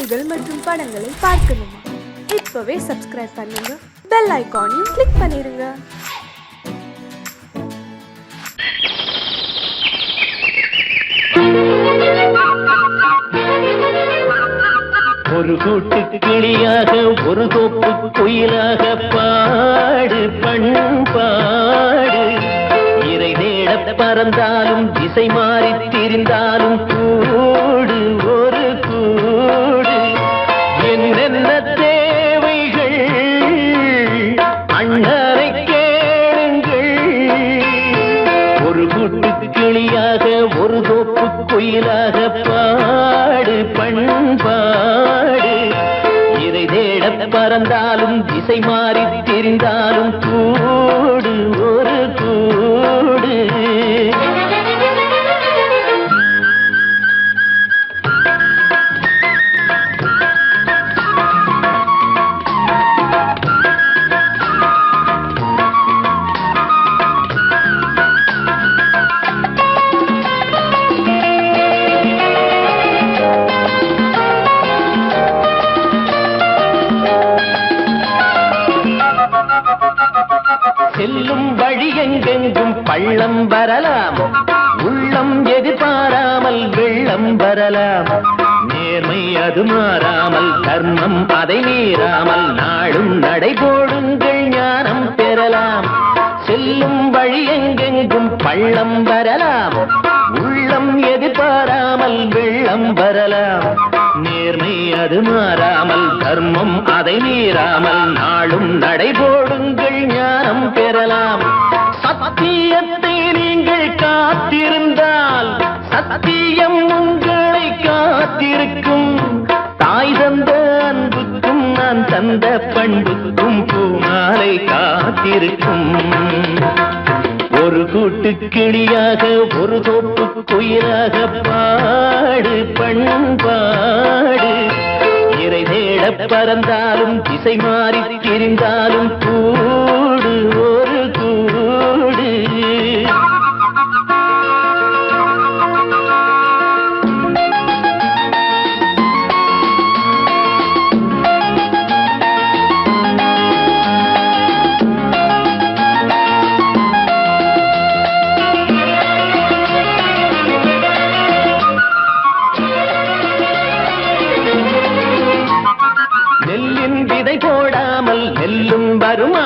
செய்திகள் மற்றும் படங்களை பார்க்கணுமா? இப்பவே சப்ஸ்கிரைப் பண்ணுங்க, பெல் ஐகானையும் கிளிக் பண்ணிருங்க. ஒரு கூட்டு கிளியாக ஒரு தோப்பு குயிலாக பாடு பண்பாடு. இறை தேட பறந்தாலும் திசை மாறி திரிந்தாலும் கூடு ஒரு கூடு. என்னென்ன தேவைகள் அண்ணரை கேளுங்கள். ஒரு கூட்டு கிளியாக ஒரு தோப்பு குயிலாக பாடு பண்பாடு. இதை தேட பறந்தாலும் திசை மாறி திரிந்தாலும் கூடு ஒரு கூடு. செல்லும் வழி எங்கெங்கும் பள்ளம் வரலாம், உள்ளம் எதிர்பாராமல் வெள்ளம் வரலாம். நேர்மை அது மாறாமல், தர்மம் அதை மீறாமல், நாளும் நடைபோடுங்கள் ஞானம் பெறலாம். செல்லும் வழி எங்கெங்கும் பள்ளம் வரலாம், உள்ளம் எதிர்பாராமல் வெள்ளம் வரலாம். நேர்மை அது மாறாமல், தர்மம் அதை மீறாமல், நாளும் நடைபோடுங்கள் ஞானம் பெறலாம். சத்தியத்தை நீங்கள் காத்திருந்தால் சத்தியம் உங்களை காத்திருக்கும். தாய் தந்த அன்புக்கும் நான் தந்த பண்புக்கும் பூமாலை காத்திருக்கும். ஒரு கூட்டு கிளியாக ஒரு தோப்பு குயிலாக பாடு பண்பாடு. இறை தேட பறந்தாலும் திசை மாறி திரிந்தாலும் கூடு ஒரு கூடு. நெல்லின் விதை போடாமல் நெல்லும் வருமா?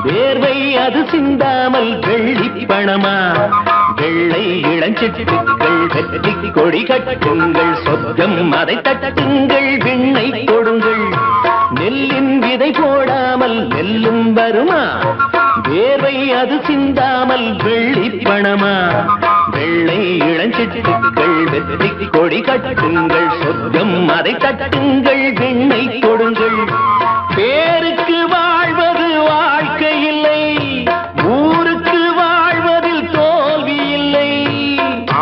வேர்வை அது சிந்தாமல் வெள்ளி பணமா? வெள்ளை இளஞ்சிட்டுக்கள் வெற்றி கொடி கட்டுங்கள், சொர்க்கம் அதை தட்டுங்கள், விண்ணை கொடுங்கள். நெல்லின் விதை போடாமல் நெல்லும் வருமா? வேர்வை அது சிந்தாமல் வெள்ளி பணமா? வெள்ளை இளஞ்சிட்டுக்கள் வெற்றி கொடி கட்டுங்கள், சொர்க்கம் அதை தட்டுங்கள், விண்ணை கொடுங்கள். பேருக்கு வாழ்வது வாழ்க்கை இல்லை, ஊருக்கு வாழ்வதில் தோல்வி இல்லை.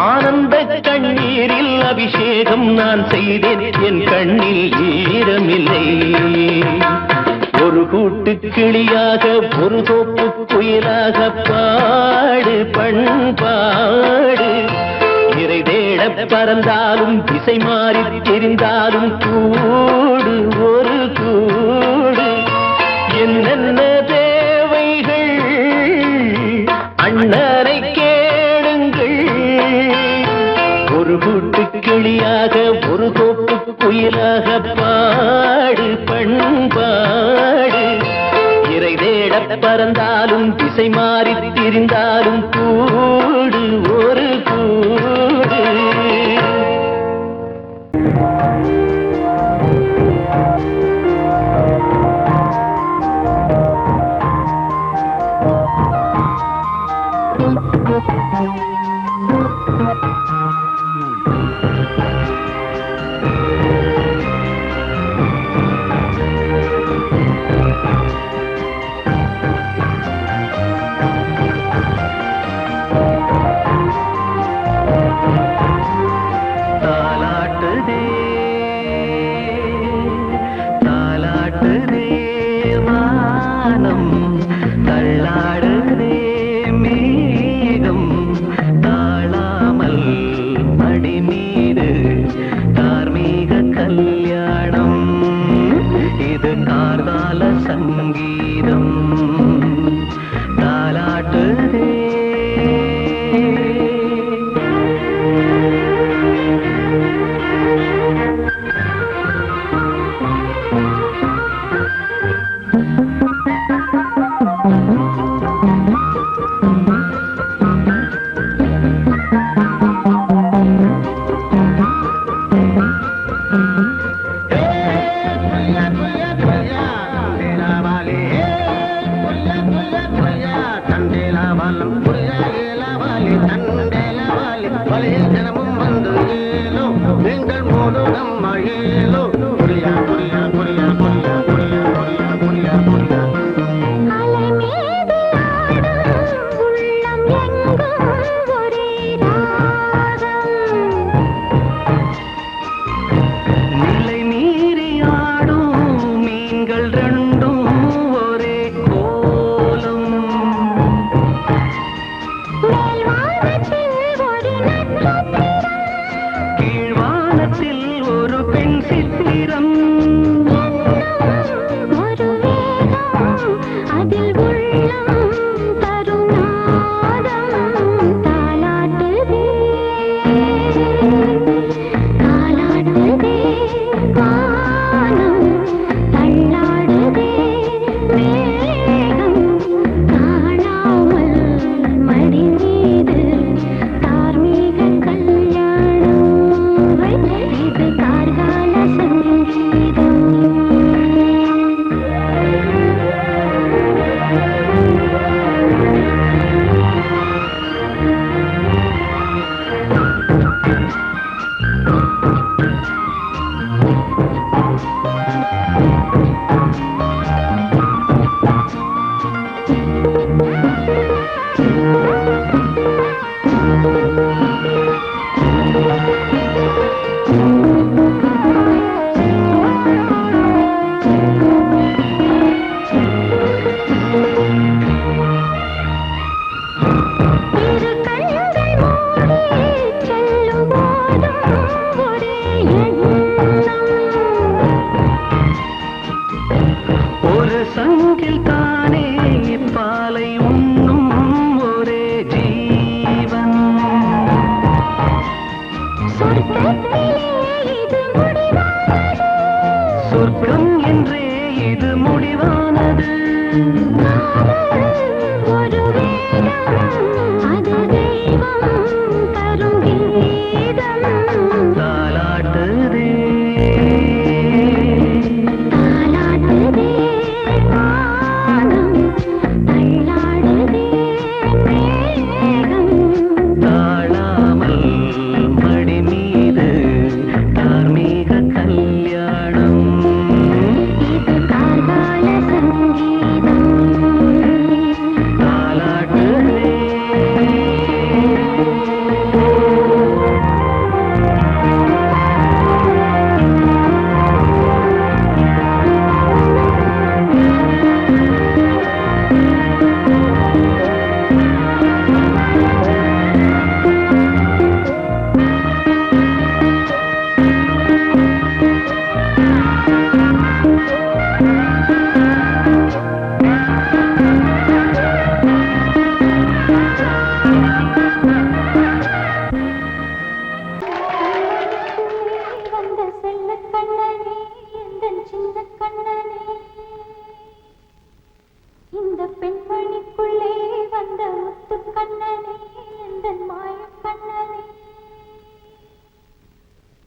ஆனந்த கண்ணீரில் அபிஷேகம் நான் செய்தேன், என் கண்ணில் ஈரமில்லை. ஒரு கூட்டு கிளியாக ஒரு தோப்பு குயிலாக பாடு பண்பாடு. இறை தேட பறந்தாலும் திசை மாறி தெரிந்தாலும் கூடு ஒரு கூடு. என்னென்ன தேவைகள் அண்ணரை கேளுங்கள். ஒரு கூட்டு கிளியாக ஒரு தோப்பு குயிலாக பாடு பண்பாடு. இறை தேட பறந்தாலும் திசை மாறி திரிந்தாலும் கூடு ஒரு கூடு. தள்ளாடுதே மேகம் தாழாமல் சங்கீதம் தாலாட்டுதே.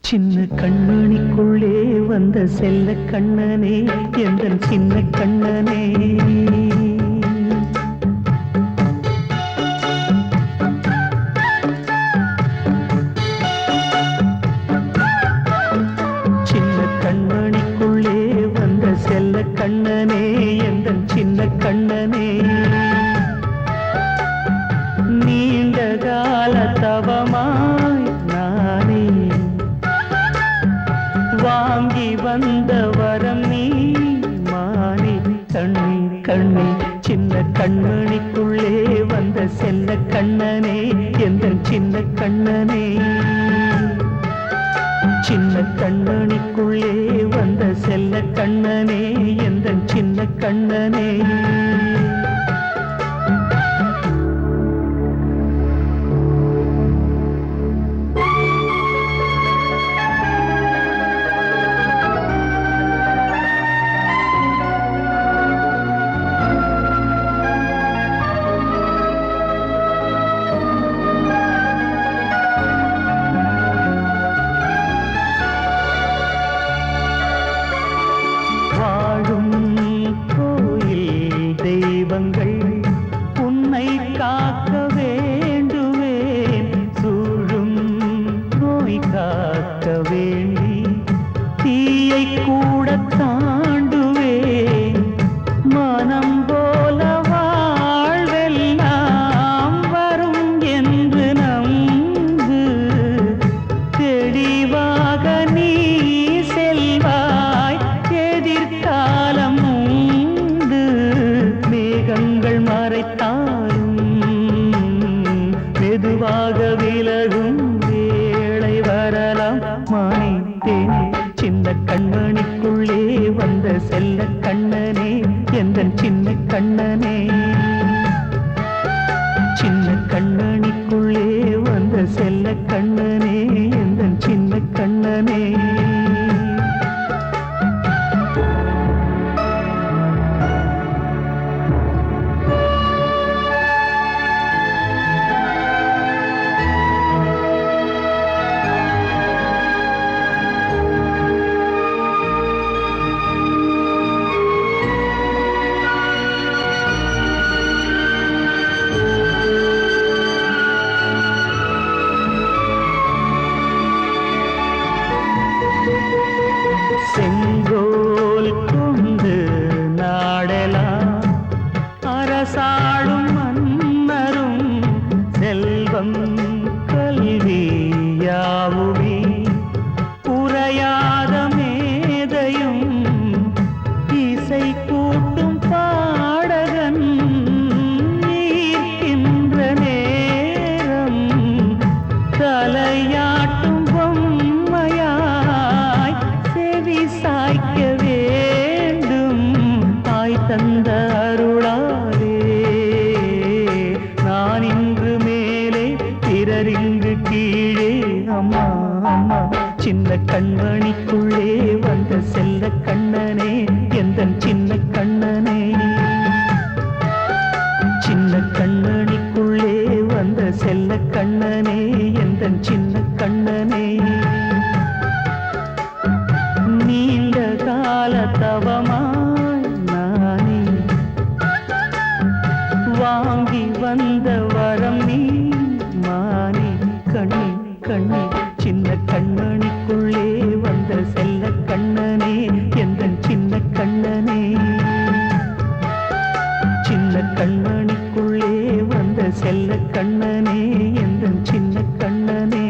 சின்ன கண்மணிக்குள்ளே வந்த செல்ல கண்ணனே எந்தன் சின்ன கண்ணனே சின்ன கண்மணிக்குள்ளே வந்த செல்ல கண்ணனே எந்தன் சின்ன கண்ணனே நீண்ட கால தவமாய் நானே வாங்கி வந்த வரம் நீ மானே கண்ணே கண்ணே சின்ன கண்மணிக்குள்ளே வந்த செல்ல கண்ணனே எந்தன் சின்ன கண்ணனே சின்ன கண்மணிக்குள்ளே வந்த செல்ல கண்ணனே எந்தன் சின்ன கண்ணனே. உன்னை காக்க வேண்டுவேன், சூழும் நோய் காக்க வேண்டி தீயை கூட தாண்டுவேன். மனம் போல வாழ்வெல்லாம் வரும் என்று நம்பு, தெளிவாக நீ செல்வாய், எதிர்காலம் உண்டு. மேகங்கள் மறைத்தாலும் மெதுவாக விலகும் வேளை வரலாம். மானே தேனே சின்ன கண்மணிக்குள்ளே வந்த செல்ல கண்ணனே, எந்தன் சின்ன கண்ணனே. சின்ன கண்ணனிக்குள்ளே வந்த செல்ல கண்ணனே, எந்தன் சின்ன கண்ணனே. செங்கோல் கொண்டு நாடலாம் அரசாளும் மன்னரும், செல்வம் கல்வியாவுமே குறையாத மேதையும், இசை கூட்டும் பாடகன் ஈர்க்கின்ற நேரம், தலையாட்டும் பொம்மையாய் செவி சாய்க்க வேண்டும். தாய் தந்த அருளாலே நான் இன்று மேலே, பிறர் இங்கு கீழே. அம்மா அம்மா சின்ன கண்மணிக்குள்ளே வந்த செல்ல கண்ணனே, எந்தன் சின்ன கண்ணனே. சின்ன கண்ணனிக்குள்ளே வந்த செல்ல கண்ணனே, எந்தன் சின்ன கண்ணனே. நீண்ட கால தவமாய் நானே வாங்கி வந்த வரம் நீ மானே. கண்ணே கண்ணே சின்ன கண்ணனிக்குள்ளே வந்த செல்ல கண்ணனே, எந்தன் சின்ன கண்ணனே. சின்ன கண்ணனிக்குள்ளே வந்த செல்ல கண்ணனே, எந்தன் சின்ன கண்ணனே.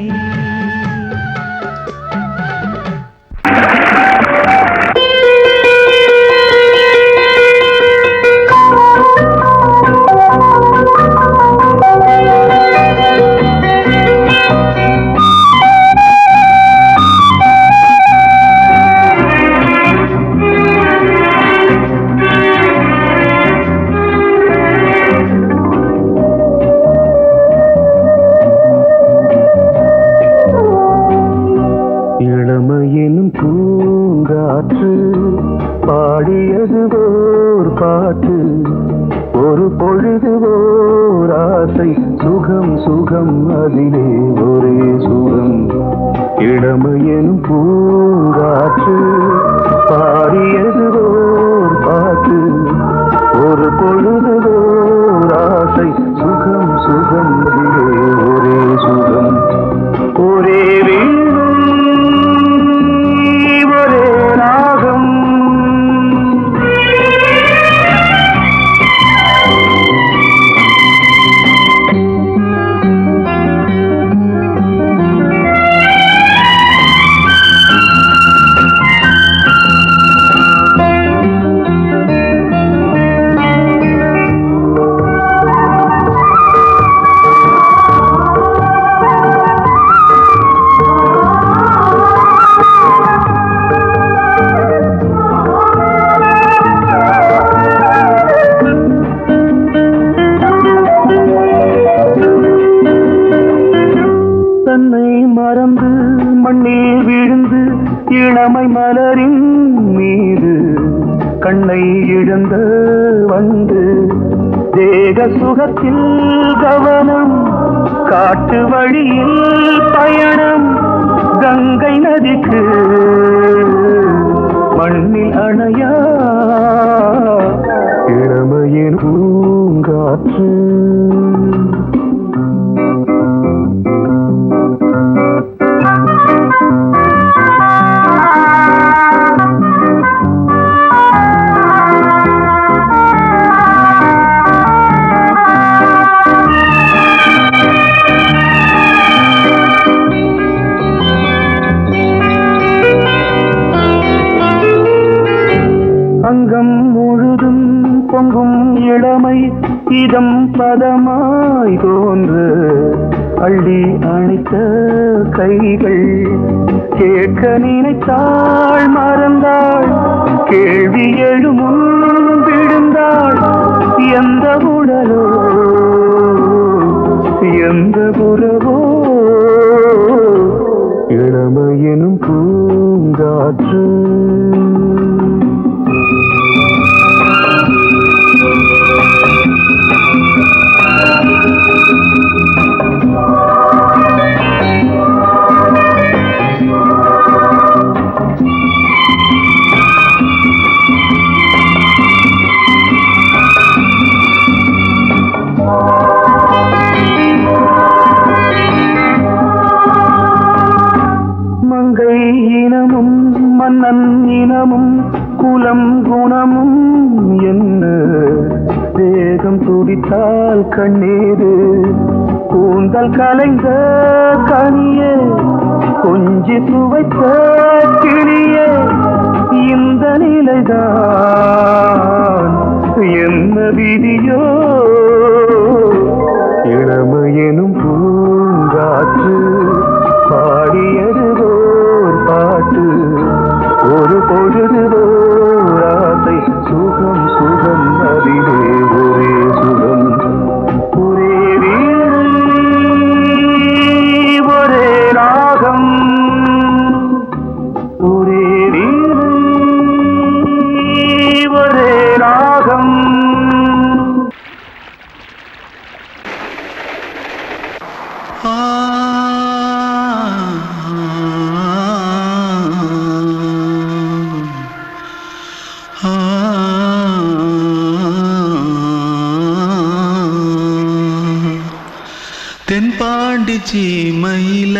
இளமையெனும் பூங்காற்று பாடியது ஓர் பாட்டு, ஒரு பொழுது ஓர் ஆசை, சுகம் சுகம் அதிலே ஒரே சுகம். இளமையெனும் பூங்காற்று பாடியது ஓர் பாட்டு, ஒரு பொழுது ஓர் ஆசை, சுகம் சுகம் அதிலே ஒரே சுகம். ஒரே ஒரே ராகம், இளமை மலரின் மீது கண்ணை இழந்த வந்து தேக சுகத்தில் கவனம் காட்டு வழியில் பயணம் கங்கை நதிக்கு மண்ணில் அணையா இளமையின் பூங்காற்று அங்கம் முழுதும் பொங்கும் இளமை இதம் பதமாய் தோன்று அள்ளி அணைத்த கைகள் கேட்க நினைத்தாள் மறந்தாள் கேள்வி எழுமுன் விழுந்தாள் எந்த உடலோ எந்த புறவோ இளமையெனும் பூங்காற்று மங்கை இனமும் மன்னன் இனமும் குலம் குணமும் என்ன வேகம் துடித்தால் கண்ணீரு கூந்தல் கலைந்த கனியே கொஞ்சி துவைத்த கிளியே இந்த நிலைதான் என்ன விதியோ இளமையெனும் பூங்காற்று பாடியது ஓர் பாட்டு ஒரு பொழுது ஓர் ஆசை சுகம் சுகம் அதிலே ஒரே சுகம் ஒரே வீடு ஒரே ராகம் ஒரே வீடு ஒரே ராகம் தென்பாண்டி சீமையில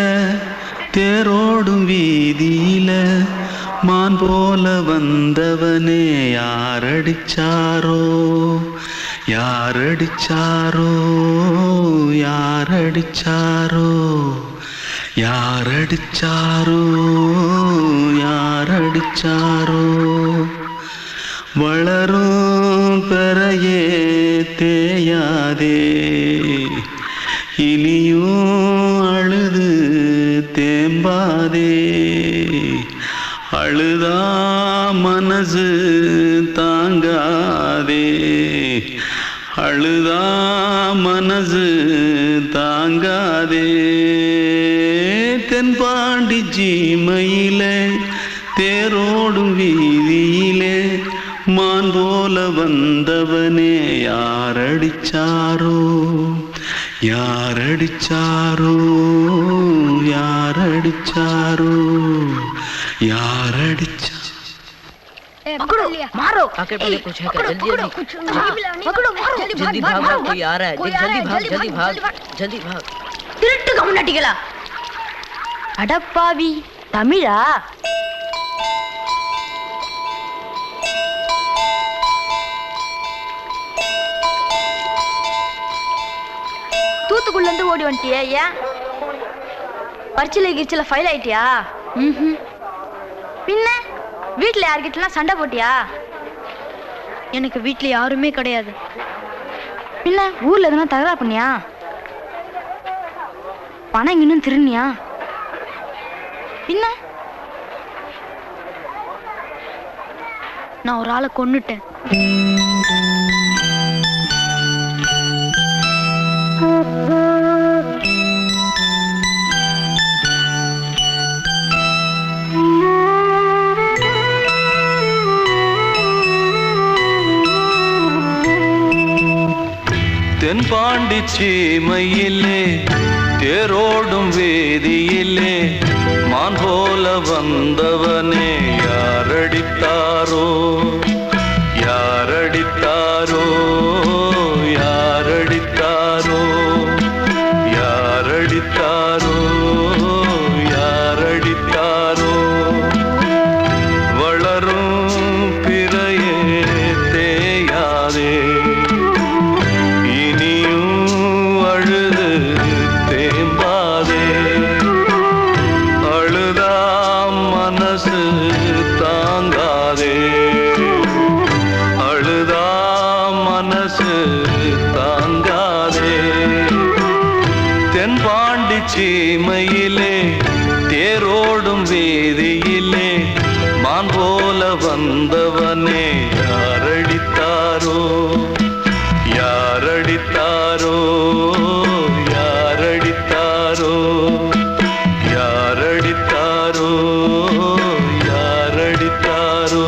தேரோடும் வீதியில மான் போல வந்தவனே யாரடிச்சாரோ யாரடிச்சாரோ யாரடிச்சாரோ யாரடிச்சாரோ யாரடிச்சாரோ வளரும் பெறையே தேயாதே இனியும் அழுது தேம்பாதே அழுதா மனசு தாங்காதே அழுதா மனசு தாங்காதே தென்பாண்டி சீமையிலே தேரோடும் வீதியிலே மான் போல வந்தவனே யாரடிச்சாரோ யாரடிச்சாரோ யாரடிச்சாரோ யாரடிச்சா पकड़ो मारो पकड़ पकड़ कुछ है क्या जल्दी जल्दी पकड़ो मारो जल्दी भाग भाग कोई आ रहा है जल्दी भाग जल्दी भाग திருட்டு கம்முனட்டிகளா அடப்பாவி தமிழா தூத்துக்குள்ள இருந்து ஓடி வந்துட்டியா ஏன் பரிச்சையில கிரிச்சில ஃபைல் ஆயிட்டியா பின்ன வீட்டுல யார்கிட்டலாம் சண்டை போட்டியா எனக்கு வீட்டுல யாருமே கிடையாது பின்ன ஊர்ல எதுனா தகராறு பண்ணியா பணம் இன்னும் திருநியா பின்ன நான் ஒரு ஆளை கொன்னுட்டேன் பாண்டி சீமையிலே தேரோடும் வேதியிலே மான் போல வந்தவனே யாரடித்தாரோ யாரடித்தாரோ யாரடித்தாரோ யாரடித்தாரோ யாரடித்தாரோ வளரும் பிறையே தேயாதே இனியும் அழுது தேம்பாதே அழுதாம் மனசு தாங்காதே அழுதாம் மனசு தாங்காதே தென்பாண்டி சீமையிலே தேரோடும் வேதியிலே மான் போல வந்தவனே யாரடித்தாரோ யாரடித்தாரோ யாரடித்தாரோ யாரடித்தாரோ யாரடித்தாரோ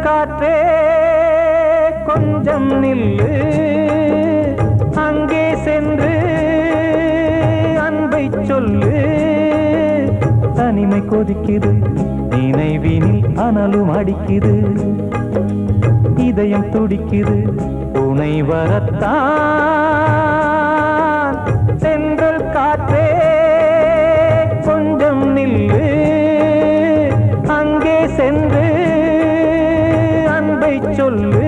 காற்றே கொஞ்சம் நில்லு அங்கே சென்று அன்பை சொல்லு தனிமை கொதிக்குது நினைவினில் அனலும் அடிக்குது இதயம் துடிக்குது துணை வரத்தான் சென்றல் காற்றே கொஞ்சம் நில்லு அங்கே சென்று அன்பை சொல்லு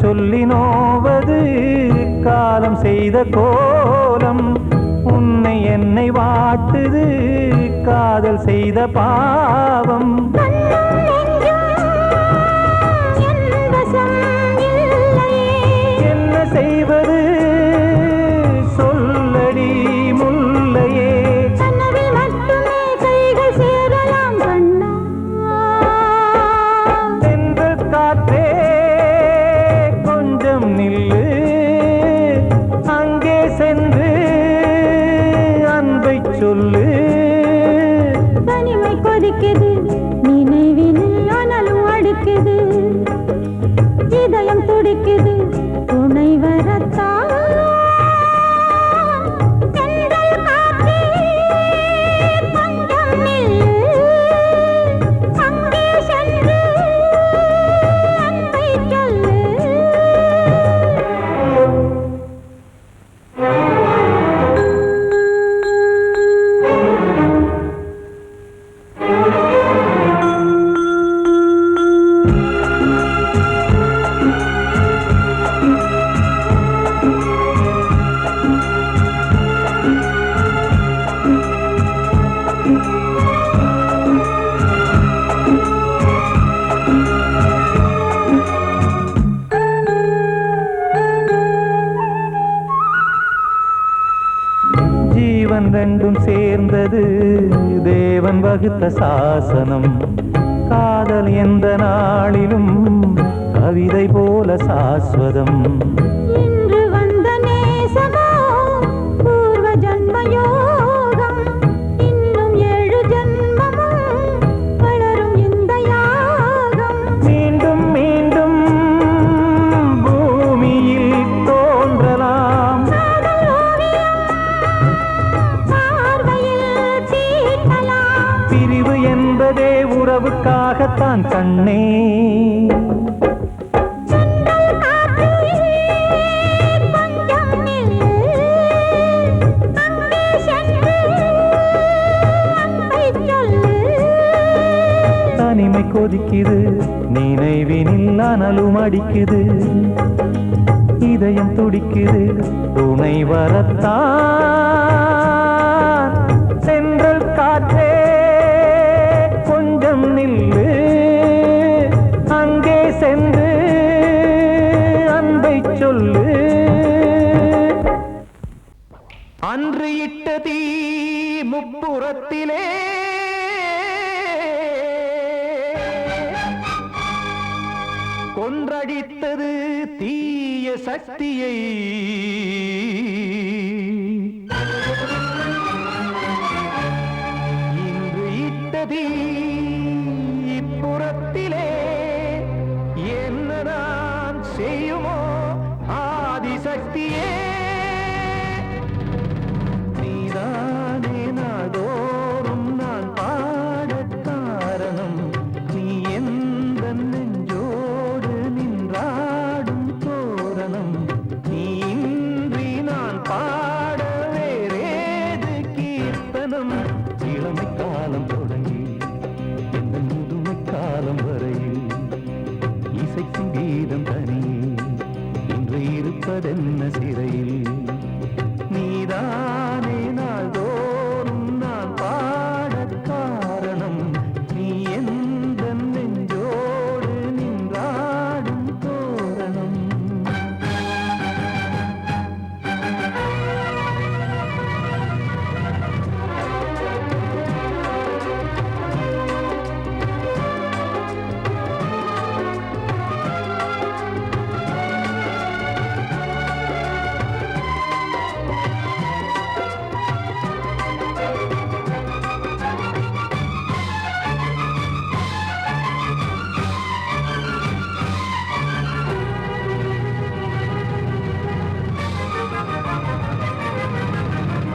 சொல்லி நோவது காலம் செய்த கோலம் உன்னை என்னை வாட்டுது காதல் செய்த பாவம் என்ன செய்வது சொல்லடி முல்லையே சென்றல் காற்றே நில்லு அங்கே சென்று அன்பை சொல்லு தனிமை கொதிக்குது நினைவினில் அனலும் அடிக்குது இதயம் துடிக்குது துணை வரத்தான் ஜீவன் ரெண்டும் சேர்ந்தது தேவன் வகுத்த சாசனம் காதல் எந்த நாளிலும் கவிதை போல சாஸ்வதம் இன்று வந்த நேசமா பாடத்தான் கண்ணே. தனிமை கொதிக்குது, நினைவினில் அனலும் அடிக்குது, இதயம் துடிக்குது, துணை வரத்தான். சென்றல் காற்றே கொஞ்சம் நில்லு, அங்கே சென்று அன்பை சொல்லு. அன்று இட்ட தீ முப்புறத்திலே கொன்றடித்தது தீய சக்தியை. இன்று இட்டதீ இப்புறத்திலே என்னதான் செய்யுமோ ஆதிசக்தியே. நீதானே நாடோறும் நான் பாட காரணம், நீ எந்த நெஞ்சோடு நின்றாடும் தோரணம். நீ இன்றி நான் பாட வேறேது கீர்த்தனம். இளமை காலம் தொடங்கி எந்த முதுமை காலம் வரையில் இசைக்கும் கீதம் தனியே இன்று இருப்பதென்ன சிறையில். நீதானே நாள்தோறும் நான் பாட காரணம், நீ எந்த நெஞ்சோடு நின்றாடும் தோரணம்.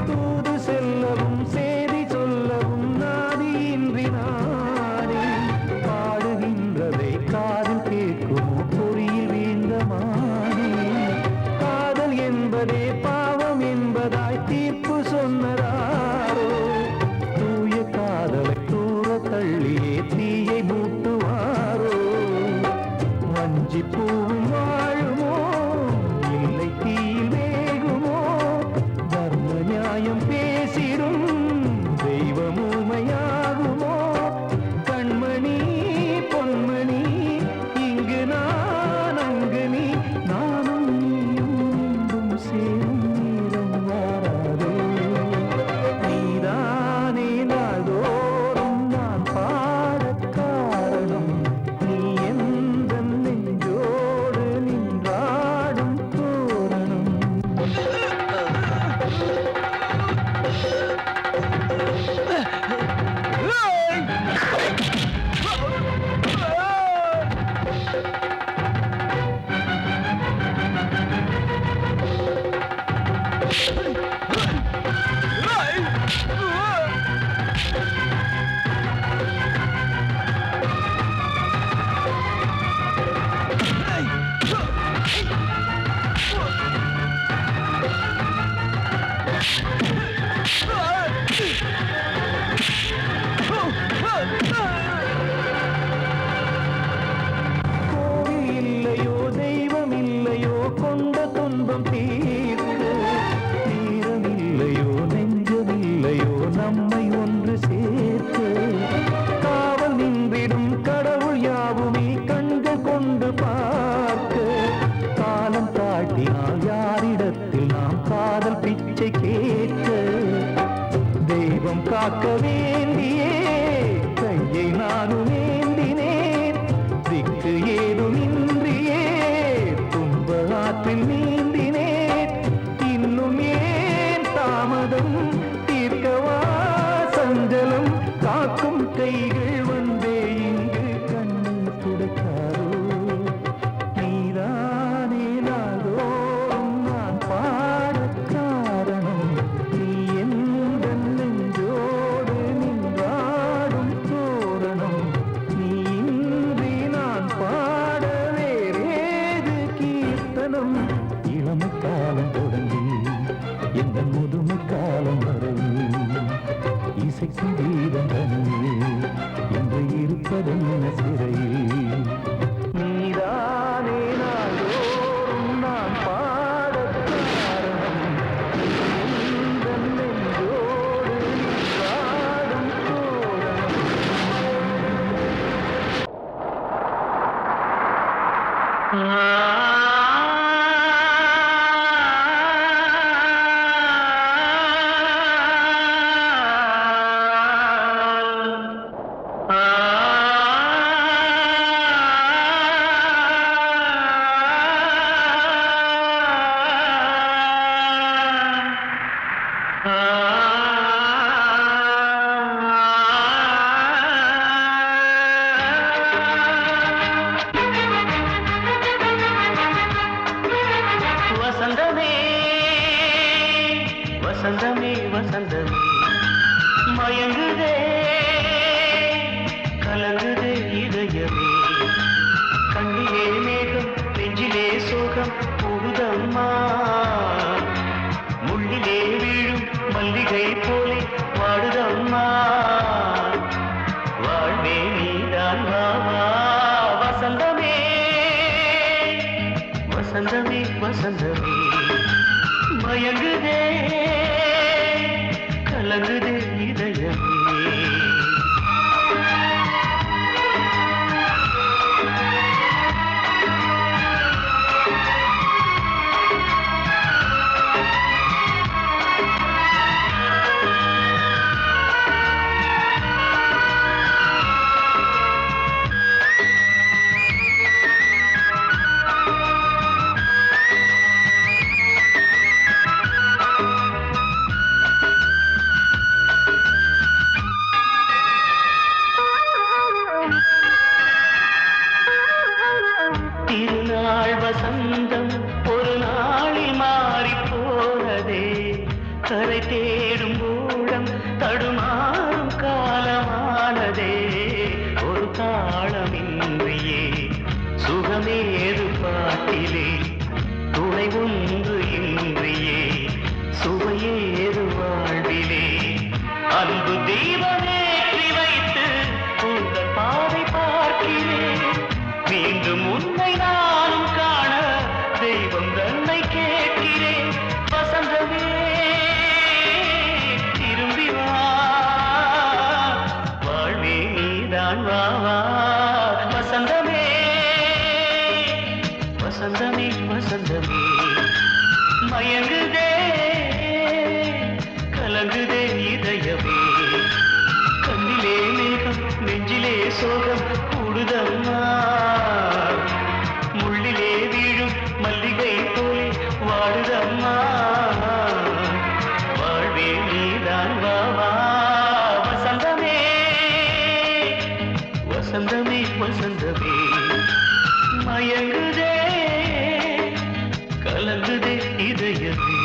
தூது செல்லவும் சேதி சொல்லவும் நாதியின்றி நானே பாடுகின்றதை காதில் கேட்குமோ பொறியில் வீழ்ந்த மானே. காதல் என்பதே பாவம் என்பதாய் தீர்ப்பு சொன்னதாரோ, தூய காதலை தூர தள்ளியே தீயை மூட்டுவாரோ. வஞ்சி பூவும் வாழுமோ இல்லை தீயில் வேகுமோ, தர்ம நியாயம் பேசிடும் தெய்வம் ஊமையாகுமோ. கண்மணி பொன்மணி இங்கு நான் அங்கு நீ, நானும் நீயும் மீண்டும் சேரும் நேரம் வாராதோ. நீதானே நாள்தோறும் நான் பாட காரணம், நீ எந்த நெஞ்சோடு நின்றாடும் தோரணம். கோவில் இல்லையோ தெய்வம் இல்லையோ கொண்ட துன்பம் தீர்க்க, நேரம் இல்லையோ நெஞ்சம் இல்லையோ நம்மை ஒன்று சேர்க்க. காவல் நின்றிடும் கடவுள் யாவுமே கண்கள் கொண்டு பார்க்க. காலம் காட்டினால் யாரிடத்தில் நாம் காதல் பிச்சை கேட்க. தெய்வம் காக்க வேண்டியே கையை நானும் ஏந்தினேன், திக்கு ஏதுமின்றியே துன்ப ஆற்றில் நீந்தினேன். இன்னும் ஏன் தாமதம் தீர்க்கவா சஞ்சலம், காக்கும் கைகள் வந்தே இங்கு கண்ணீர் துடைக்காரோ. நீதானே நாள்தோறும் நான் பாட காரணம், நீ எந்த நெஞ்சோடு வசந்தமே வசந்தமே வசந்தமே மயங்குதே கலங்குதே இதயமே கண்ணிலே மேகம் நெஞ்சிலே சோகம் கூடுதம்மா முள்ளிலே வீழும் மல்லிகை போலே வாடுதம்மா வாழ்வே நீதான் வாவா வசந்தமே வசந்தமே வசந்தமே மயங்குதே கலங்குதே இதயமே திருநாள் வசந்தம் ஒரு நாளில் மாறி போனதே கரை தேடும் ஊழம் தடுமாறும் காலமானதே ஒரு தாளமின்றியே சுகமேது பாட்டிலே துணை ஒன்று இன்றியே சுவையேது வாழ்விலே அன்பு தீபமேற்றி வைத்து உங்கள் பாதை பார்க்கிறேன் மீண்டும் உன்னை நானும் காண தெய்வம் தன்னை கேட்கிறேன் வசந்தமே திரும்பி வா வாழ்வே நீதான் வா வா வசந்தமே வசந்தமே வசந்தமே மயங்குதே கலங்குதே இதயமே கண்ணிலே மேகம் நெஞ்சிலே சோகம் கூடுதம்மா முள்ளிலே வீழும் மல்லிகை போலே வாடுதம்மா வாழ்வே நீதான் வா வா வசந்தமே வசந்தமே வசந்தமே மயங்குதே கலங்குதே இதயமே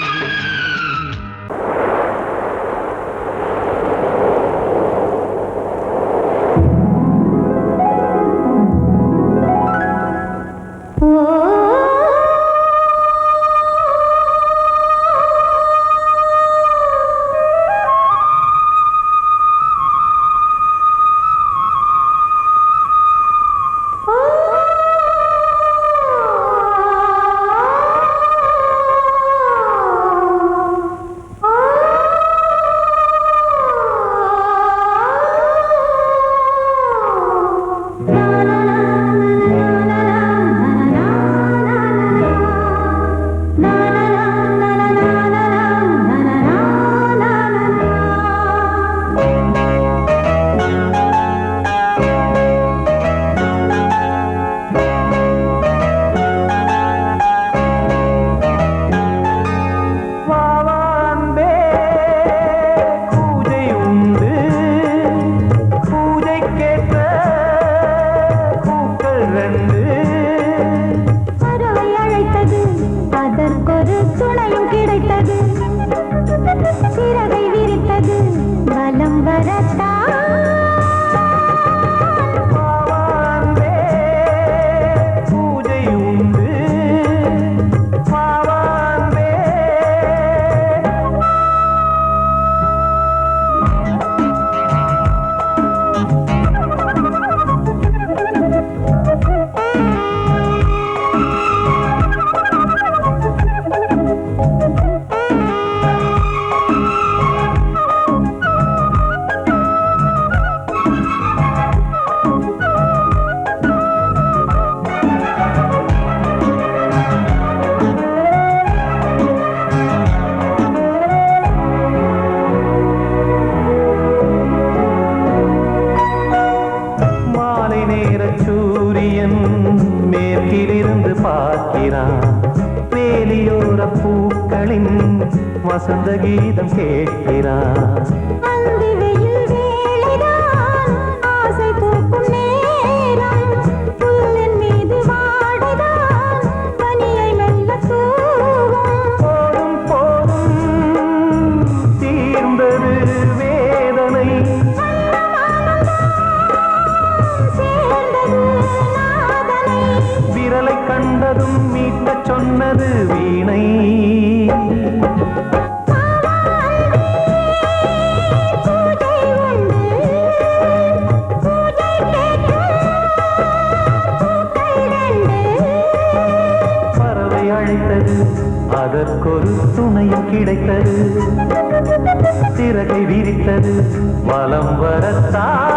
ஆ சூரியன் மேற்கிலிருந்து பார்க்கிறான் வேலியோர பூக்களின் வசந்த கீதம் கேட்கிறான் அந்தி வெயில் வேளைதான் ஆசை பூக்கும் நேரம் புல்லின் மீது வாடைதான் பனியை மெல்ல தூவும் போதும் போதும் தீர்ந்தது வேதனை சேர்ந்தது நாதனை விரலை கண்டதும் மீட்டச் சொன்னது வீணை பூஜை உண்டு பூஜை கேட்கும் பூக்கள் ரெண்டு பறவை அழைத்தது அதற்கொரு துணையும் கிடைத்தது சிறகை விரித்தது வலம் வரத்தான்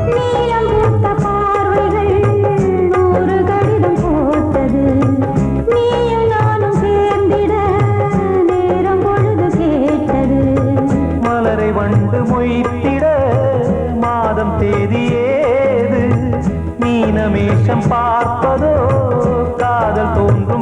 நீலம் பூத்த பார்வைகள் நூறு கடிதம் போட்டது நீயும் நானும் சேர்ந்திட நேரம் பொழுது கேட்டது மலரை வண்டு மொய்த்திட மாதம் தேதி ஏது மீனமேஷம் பார்ப்பதோ காதல் தோன்ற